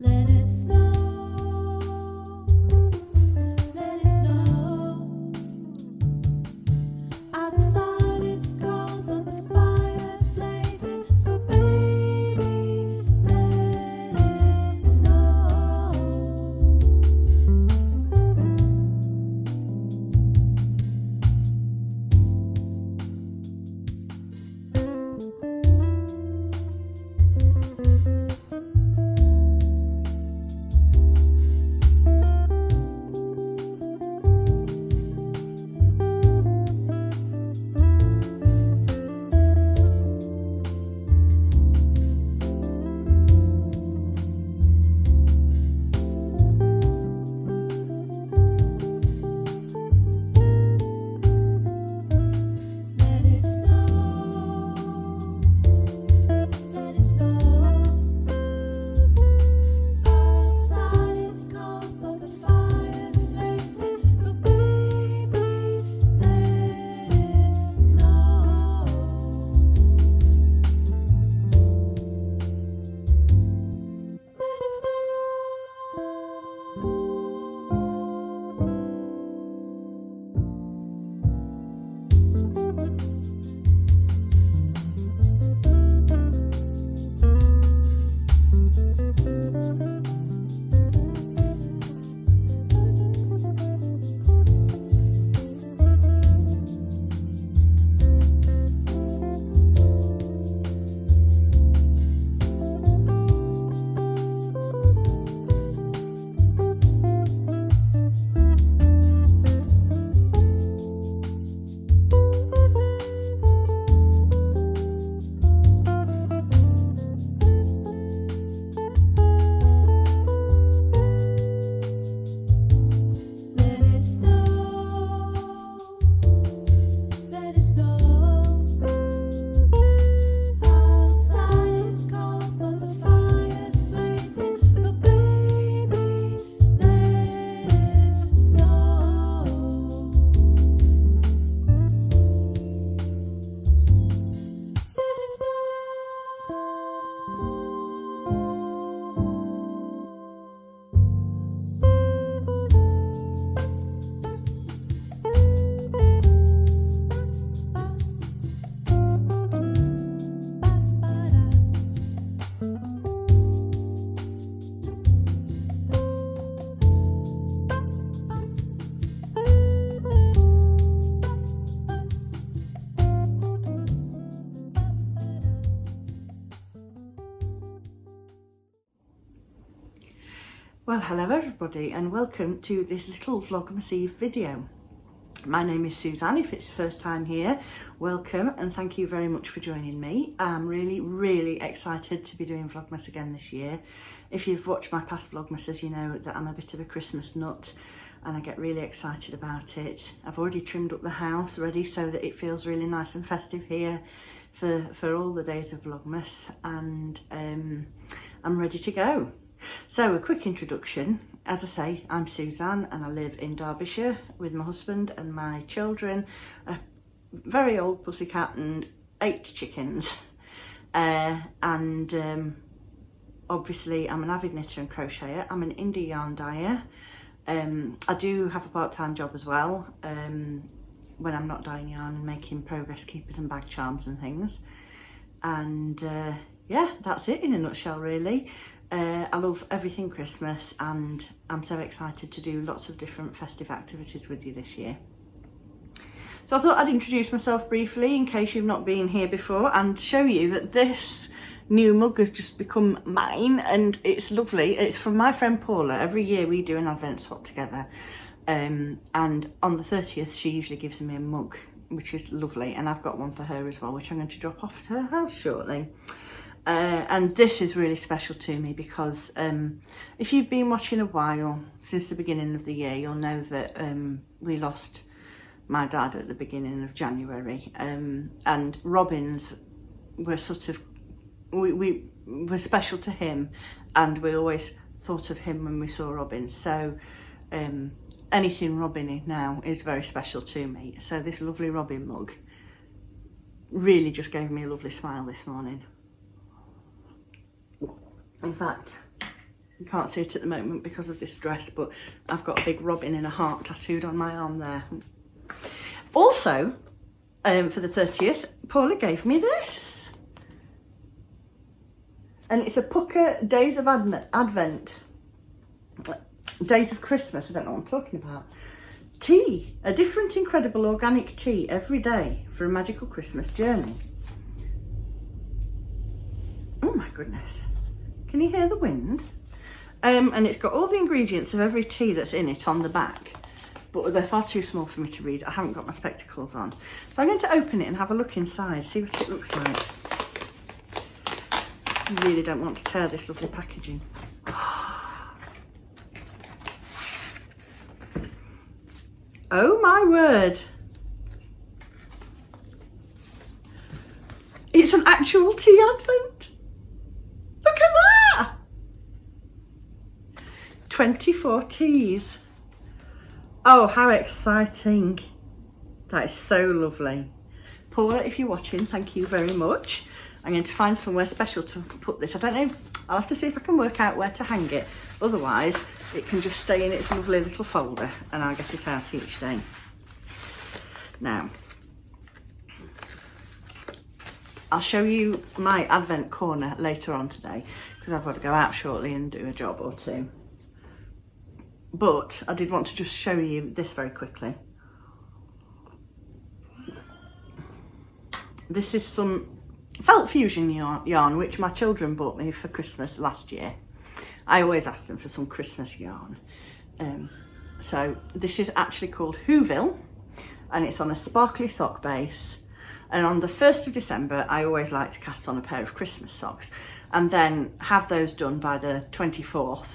Let it snow, let it snow. Outside it's cold, but the fire's blazing. So baby, let it snow. Let it snow, let it snow. Outside it's cold, but the fire's blazing. So baby, let it snow. Let it snow. Let it snow, let it snow. Outside it's cold, but the fire's blazing. So baby, let it snow. Let it snow. Well, hello everybody and welcome to this little Vlogmas Eve video. My name is Suzanne. If it's your first time here, welcome and thank you very much for joining me. I'm really excited to be doing Vlogmas again this year. If you've watched my past Vlogmases, you know that I'm a bit of a Christmas nut and I get really excited about it. I've already trimmed up the house ready so that it feels really nice and festive here for all the days of Vlogmas, and I'm ready to go. So a quick introduction. As I say, I'm Suzanne and I live in Derbyshire with my husband and my children, a very old pussycat and 8 chickens. Obviously I'm an avid knitter and crocheter. I'm an indie yarn dyer. I do have a part-time job as well when I'm not dyeing yarn and making progress keepers and bag charms and things. And yeah, that's it in a nutshell really. I love everything Christmas and I'm so excited to do lots of different festive activities with you this year. So I thought I'd introduce myself briefly in case you've not been here before and show you that this new mug has just become mine and it's lovely. It's from my friend Paula. Every year we do an advent swap together, and on the 30th she usually gives me a mug, which is lovely, and I've got one for her as well, which I'm going to drop off to her house shortly. And this is really special to me because if you've been watching a while, since the beginning of the year, you'll know that we lost my dad at the beginning of January, and robins were sort of, we were special to him, and we always thought of him when we saw robins. So anything robin now is very special to me. So this lovely robin mug really just gave me a lovely smile this morning. In fact, you can't see it at the moment because of this dress, but I've got a big robin in a heart tattooed on my arm there. Also, for the 30th, Paula gave me this. And it's a Pucker Days of Advent. Days of Christmas, I don't know what I'm talking about. Tea, a different incredible organic tea every day for a magical Christmas journey. Oh my goodness. Can you hear the wind? And it's got all the ingredients of every tea that's in it on the back, but they're far too small for me to read. I haven't got my spectacles on. So I'm going to open it and have a look inside, see what it looks like. I really don't want to tear this lovely packaging. Oh my word. It's an actual tea advent. Look at that. 24 teas. Oh, how exciting. That is so lovely. Paula, if you're watching, thank you very much. I'm going to find somewhere special to put this. I don't know, I'll have to see if I can work out where to hang it. Otherwise, it can just stay in its lovely little folder and I'll get it out each day. Now, I'll show you my advent corner later on today because I've got to go out shortly and do a job or two. But I did want to just show you this very quickly. This is some felt fusion yarn which my children bought me for Christmas last year. I always ask them for some Christmas yarn. So this is actually called Whoville and it's on a sparkly sock base. And on the 1st of December, I always like to cast on a pair of Christmas socks and then have those done by the 24th.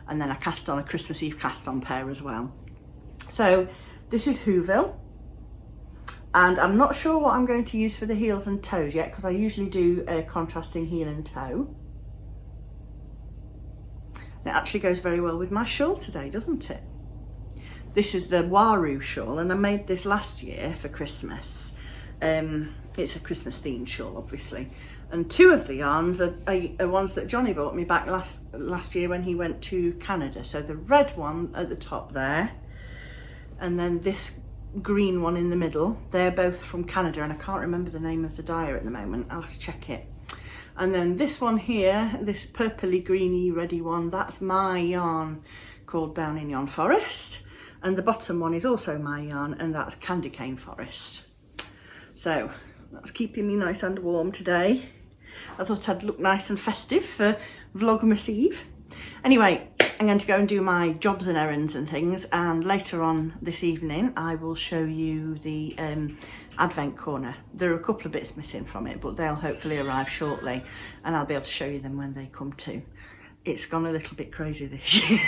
And then I cast on a Christmas Eve cast on pair as well. So this is Whoville. And I'm not sure what I'm going to use for the heels and toes yet because I usually do a contrasting heel and toe. It actually goes very well with my shawl today, doesn't it? This is the Waru shawl and I made this last year for Christmas. It's a Christmas themed shawl, obviously. And two of the yarns are ones that Johnny bought me back last year when he went to Canada. So the red one at the top there, and then this green one in the middle. They're both from Canada and I can't remember the name of the dyer at the moment. I'll have to check it. And then this one here, this purpley greeny reddy one, that's my yarn called Down in Yon Forest. And the bottom one is also my yarn and that's Candy Cane Forest. So that's keeping me nice and warm today. I thought I'd look nice and festive for Vlogmas Eve. Anyway, I'm going to go and do my jobs and errands and things, and later on this evening I will show you the advent corner. There are a couple of bits missing from it, but they'll hopefully arrive shortly and I'll be able to show you them when they come too. It's gone a little bit crazy this year.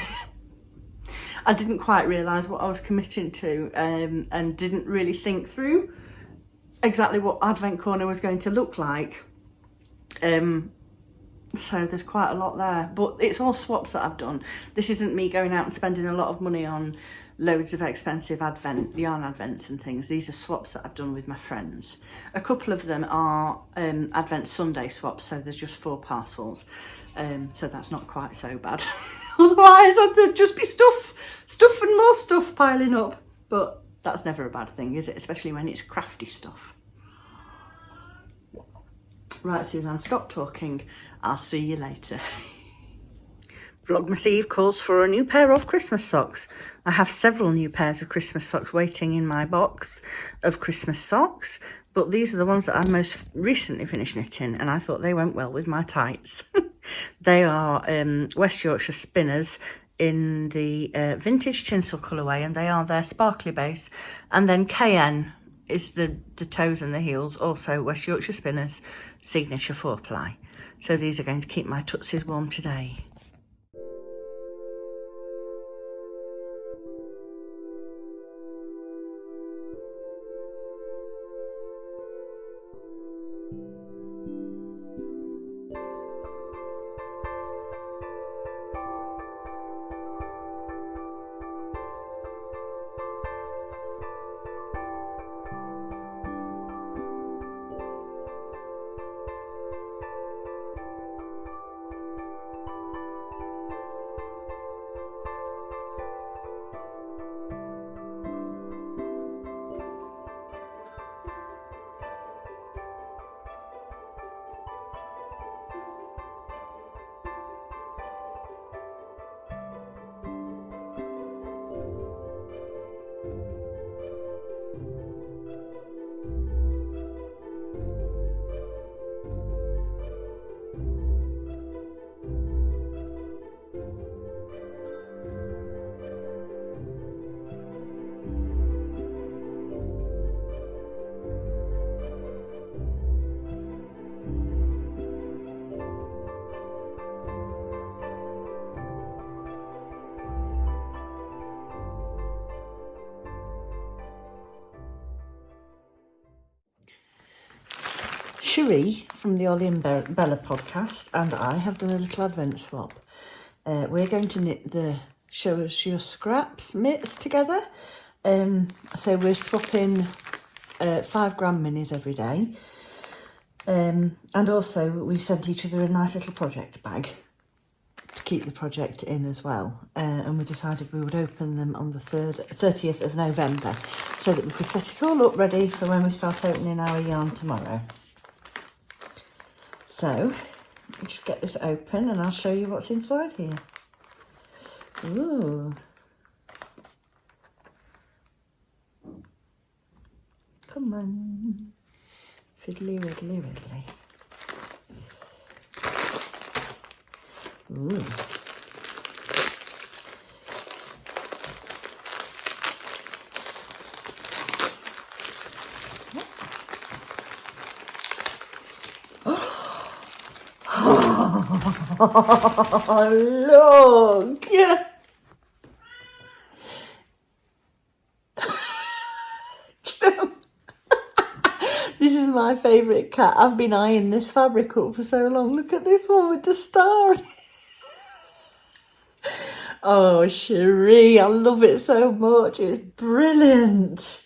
I didn't quite realise what I was committing to and didn't really think through exactly what advent corner was going to look like. So there's quite a lot there, but it's all swaps that I've done. This isn't me going out and spending a lot of money on loads of expensive yarn advents and things. These are swaps that I've done with my friends. A couple of them are Advent Sunday swaps, so there's just 4 parcels. So that's not quite so bad. Otherwise there'd just be stuff and more stuff piling up. But that's never a bad thing, is it? Especially when it's crafty stuff. Right, Suzanne, stop talking. I'll see you later. Vlogmas Eve calls for a new pair of Christmas socks. I have several new pairs of Christmas socks waiting in my box of Christmas socks, but these are the ones that I most recently finished knitting, and I thought they went well with my tights. They are West Yorkshire Spinners in the vintage tinsel colourway, and they are their sparkly base. And then KN is the toes and the heels, also West Yorkshire Spinners signature 4-ply. So these are going to keep my tootsies warm today. Cherie from the Ollie and Bella podcast and I have done a little advent swap. We're going to knit the Show Us Your Scraps mitts together. So we're swapping 5 gram minis every day. And also we sent each other a nice little project bag to keep the project in as well. And we decided we would open them on the 30th of November so that we could set it all up ready for when we start opening our yarn tomorrow. So, let's get this open and I'll show you what's inside here. Ooh. Come on. Fiddly, widdly, widdly. Ooh. Oh, look! This is my favourite cat. I've been eyeing this fabric up for so long. Look at this one with the star. Oh, Cherie, I love it so much. It's brilliant.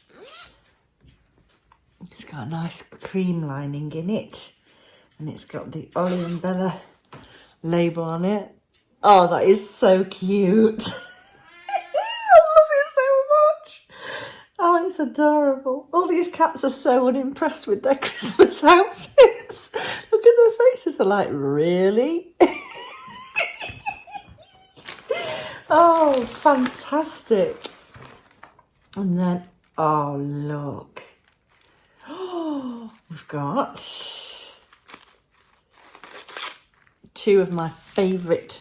It's got a nice cream lining in it. And it's got the Ollie and Bella label on it. Oh, that is so cute. I love it so much. Oh, it's adorable. All these cats are so unimpressed with their Christmas outfits. Look at their faces. They're like, really? Oh, fantastic. And then, oh, look. Oh, we've got 2 of my favourite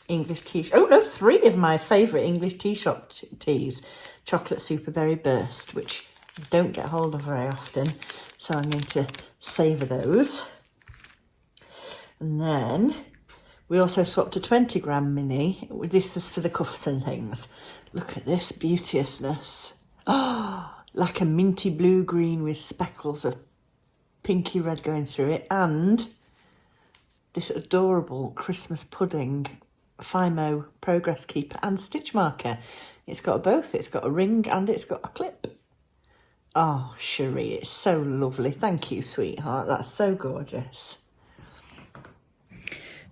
English tea. Oh no, 3 of my favourite English tea shop teas. Chocolate Superberry Burst, which I don't get hold of very often, so I'm going to savour those. And then we also swapped a 20 gram mini. This is for the cuffs and things. Look at this beauteousness. Oh, like a minty blue green with speckles of pinky red going through it, and this adorable Christmas pudding Fimo progress keeper and stitch marker. It's got both. It's got a ring and it's got a clip. Oh, Cherie, it's so lovely. Thank you, sweetheart. That's so gorgeous.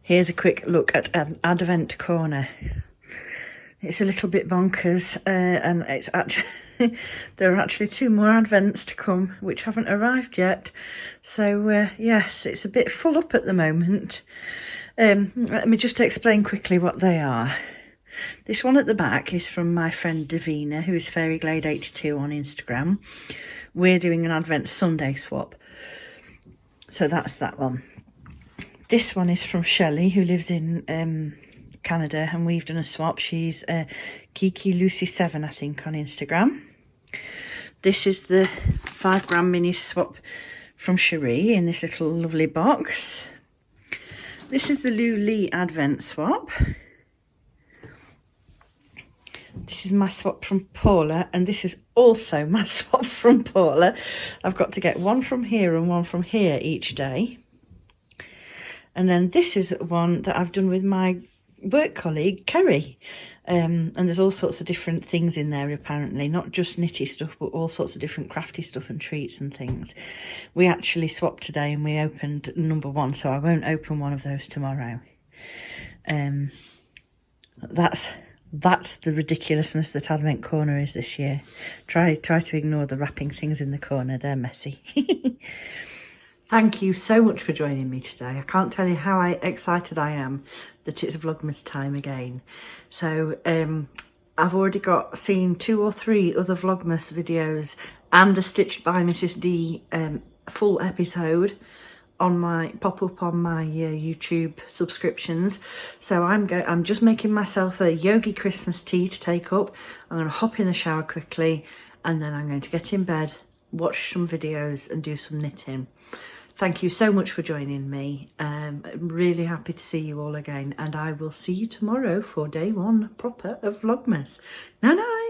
Here's a quick look at an advent corner. It's a little bit bonkers, and it's actually there are actually 2 more advents to come which haven't arrived yet. So yes, it's a bit full up at the moment. Let me just explain quickly what they are. This one at the back is from my friend Davina, who is FairyGlade82 on Instagram. We're doing an Advent Sunday swap. So that's that one. This one is from Shelley, who lives in Canada, and we've done a swap. She's Kiki Lucy 7, I think, on Instagram. This is the 5 gram mini swap from Cherie in this little lovely box. This is the Lou Lee Advent swap. This is my swap from Paula, and this is also my swap from Paula. I've got to get one from here and one from here each day. And then this is one that I've done with my work colleague, Kerry. And there's all sorts of different things in there, apparently. Not just knitty stuff, but all sorts of different crafty stuff and treats and things. We actually swapped today and we opened number 1, so I won't open one of those tomorrow. That's the ridiculousness that Advent Corner is this year. Try to ignore the wrapping things in the corner. They're messy. Thank you so much for joining me today. I can't tell you how excited I am that it's Vlogmas time again. So I've already seen 2 or 3 other Vlogmas videos and a Stitched by Mrs D full episode on my pop-up on my YouTube subscriptions. So I'm just making myself a yogi Christmas tea to take up. I'm going to hop in the shower quickly, and then I'm going to get in bed, watch some videos and do some knitting. Thank you so much for joining me. I'm really happy to see you all again, and I will see you tomorrow for day 1 proper of Vlogmas. Night night.